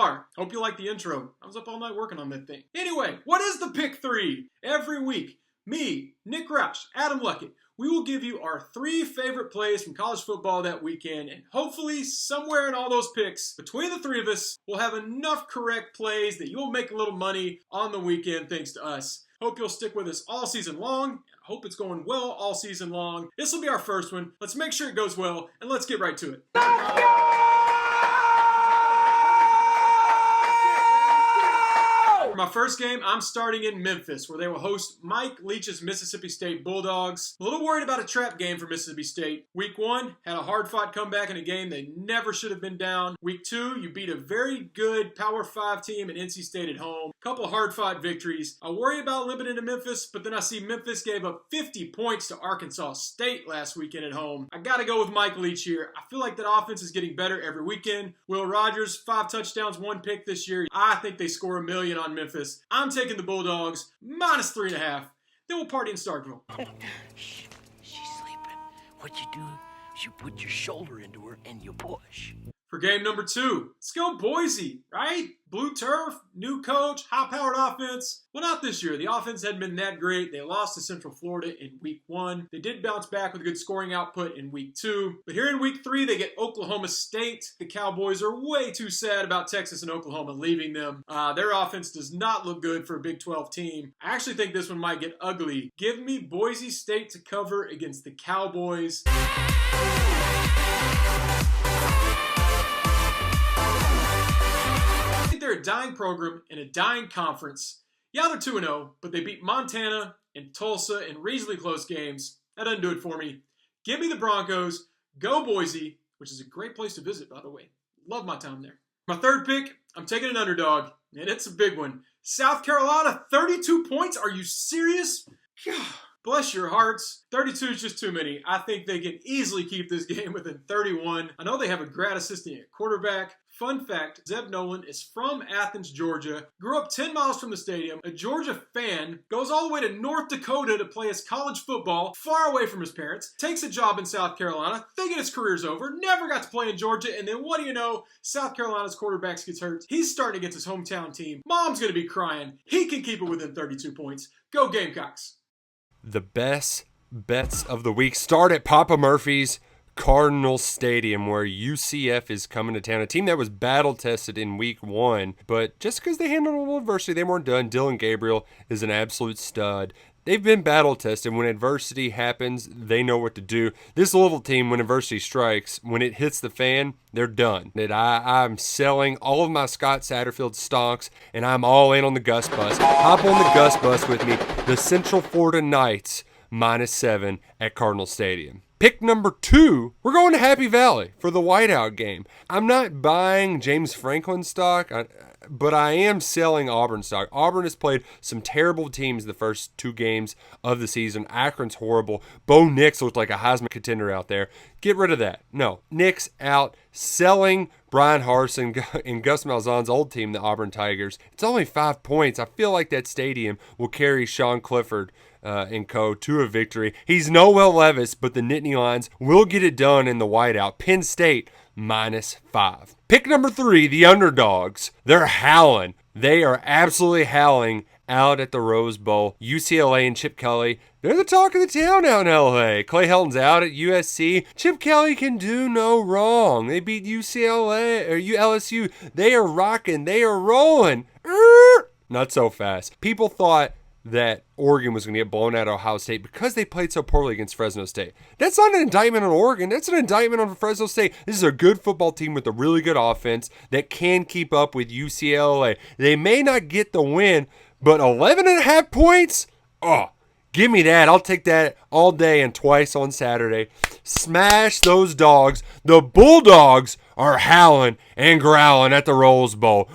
KSR. Hope you like the intro. I was up all night working on that thing. Anyway, what is the Pick 3? Every week, me, Nick Roush, Adam Luckett, we will give you our 3 favorite plays from college football that weekend, and hopefully somewhere in all those picks, between the 3 of us, we'll have enough correct plays that you'll make a little money on the weekend thanks to us. Hope you'll stick with us all season long. I hope it's going well all season long. This will be our first one. Let's make sure it goes well, and let's get right to it. Let's go! For my first game, I'm starting in Memphis, where they will host Mike Leach's Mississippi State Bulldogs. A little worried about a trap game for Mississippi State. Week 1, had a hard-fought comeback in a game they never should have been down. Week 2, you beat a very good Power 5 team in NC State at home. Couple hard-fought victories. I worry about limiting to Memphis, but then I see Memphis gave up 50 points to Arkansas State last weekend at home. I gotta go with Mike Leach here. I feel like that offense is getting better every weekend. Will Rogers, 5 touchdowns, 1 pick this year. I think they score $1 million on Memphis. I'm taking the Bulldogs, minus 3.5. Then we'll party in Starkville. Shh, she's sleeping. What you do is you put your shoulder into her and you push. For game number 2, let's go Boise, right? Blue turf, new coach, high-powered offense. Well, not this year. The offense hadn't been that great. They lost to Central Florida in week 1. They did bounce back with a good scoring output in week 2. But here in week 3, they get Oklahoma State. The Cowboys are way too sad about Texas and Oklahoma leaving them. Their offense does not look good for a Big 12 team. I actually think this one might get ugly. Give me Boise State to cover against the Cowboys. They're a dying program in a dying conference. Yeah, they're 2-0, but they beat Montana and Tulsa in reasonably close games. That doesn't do it for me. Give me the Broncos. Go Boise, which is a great place to visit, by the way. Love my time there. My third pick, I'm taking an underdog, and it's a big one. South Carolina, 32 points? Are you serious? Bless your hearts. 32 is just too many. I think they can easily keep this game within 31. I know they have a grad assistant at quarterback. Fun fact, Zeb Nolan is from Athens, Georgia, grew up 10 miles from the stadium, a Georgia fan, goes all the way to North Dakota to play his college football, far away from his parents, takes a job in South Carolina, thinking his career's over, never got to play in Georgia, and then what do you know? South Carolina's quarterback gets hurt. He's starting against his hometown team. Mom's going to be crying. He can keep it within 32 points. Go Gamecocks. The best bets of the week start at Papa Murphy's Cardinal Stadium, where UCF is coming to town. A team that was battle-tested in week 1, but just because they handled a little adversity, they weren't done. Dylan Gabriel is an absolute stud. They've been battle-tested. When adversity happens, they know what to do. This Louisville team, when adversity strikes, when it hits the fan, they're done. I'm selling all of my Scott Satterfield stonks, and I'm all in on the Gus bus. Hop on the Gus bus with me. The Central Florida Knights, -7 at Cardinal Stadium. Pick number 2, we're going to Happy Valley for the Whiteout game. I'm not buying James Franklin stock, but I am selling Auburn stock. Auburn has played some terrible teams the first 2 games of the season. Akron's horrible. Bo Nix looked like a Heisman contender out there. Get rid of that. No, Nix out. Selling Brian Harsin and Gus Malzahn's old team, the Auburn Tigers. It's only 5 points. I feel like that stadium will carry Sean Clifford and co. to a victory. He's no Will Levis, but the Nittany Lions will get it done in the whiteout. Penn State, -5. Pick number 3, the underdogs. They're howling. They are absolutely howling out at the Rose Bowl. UCLA and Chip Kelly, they're the talk of the town out in LA. Clay Helton's out at USC. Chip Kelly can do no wrong. They beat UCLA or LSU. They are rocking. They are rolling. Not so fast. People thought that Oregon was going to get blown out of Ohio State because they played so poorly against Fresno State. That's not an indictment on Oregon. That's an indictment on Fresno State. This is a good football team with a really good offense that can keep up with UCLA. They may not get the win, but 11.5 points? Oh, give me that. I'll take that all day and twice on Saturday. Smash those dogs. The Bulldogs are howling and growling at the Rose Bowl.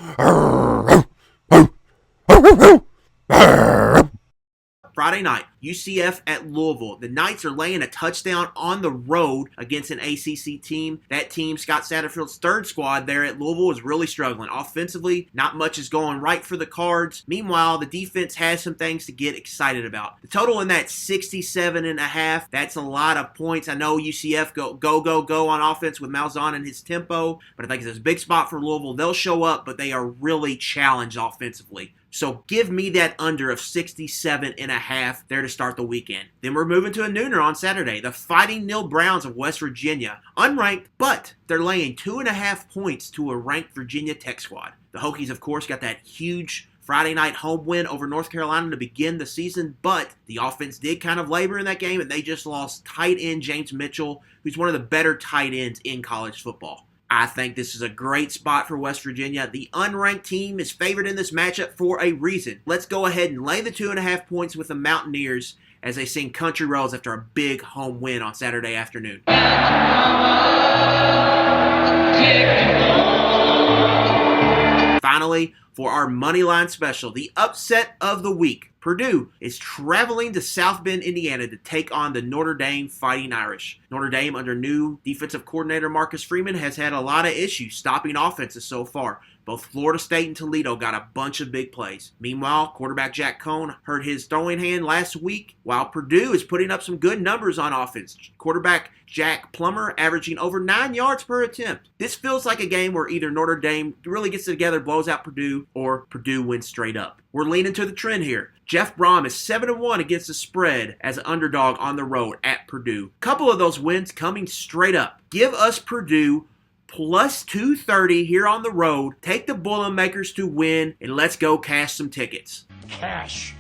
Friday night, UCF at Louisville. The Knights are laying a touchdown on the road against an ACC team. That team, Scott Satterfield's third squad there at Louisville, is really struggling. Offensively, not much is going right for the Cards. Meanwhile, the defense has some things to get excited about. The total in that 67.5. That's a lot of points. I know UCF go on offense with Malzahn and his tempo, but I think it's a big spot for Louisville. They'll show up, but they are really challenged offensively. So give me that under of 67.5 there to start the weekend. Then we're moving to a nooner on Saturday. The Fighting Nil Browns of West Virginia. Unranked, but they're laying 2.5 points to a ranked Virginia Tech squad. The Hokies, of course, got that huge Friday night home win over North Carolina to begin the season, but the offense did kind of labor in that game, and they just lost tight end James Mitchell, who's one of the better tight ends in college football. I think this is a great spot for West Virginia. The unranked team is favored in this matchup for a reason. Let's go ahead and lay the 2.5 points with the Mountaineers as they sing Country Roads after a big home win on Saturday afternoon. Finally, for our Moneyline special, the upset of the week. Purdue is traveling to South Bend, Indiana to take on the Notre Dame Fighting Irish. Notre Dame, under new defensive coordinator Marcus Freeman, has had a lot of issues stopping offenses so far. Both Florida State and Toledo got a bunch of big plays. Meanwhile, quarterback Jack Cohn hurt his throwing hand last week, while Purdue is putting up some good numbers on offense. Quarterback Jack Plummer averaging over 9 yards per attempt. This feels like a game where either Notre Dame really gets together, blows out Purdue, or Purdue wins straight up. We're leaning to the trend here. Jeff Brom is 7-1 against the spread as an underdog on the road at Purdue. Couple of those wins coming straight up. Give us Purdue plus 230 here on the road. Take the Boilermakers to win, and let's go cash some tickets. Cash.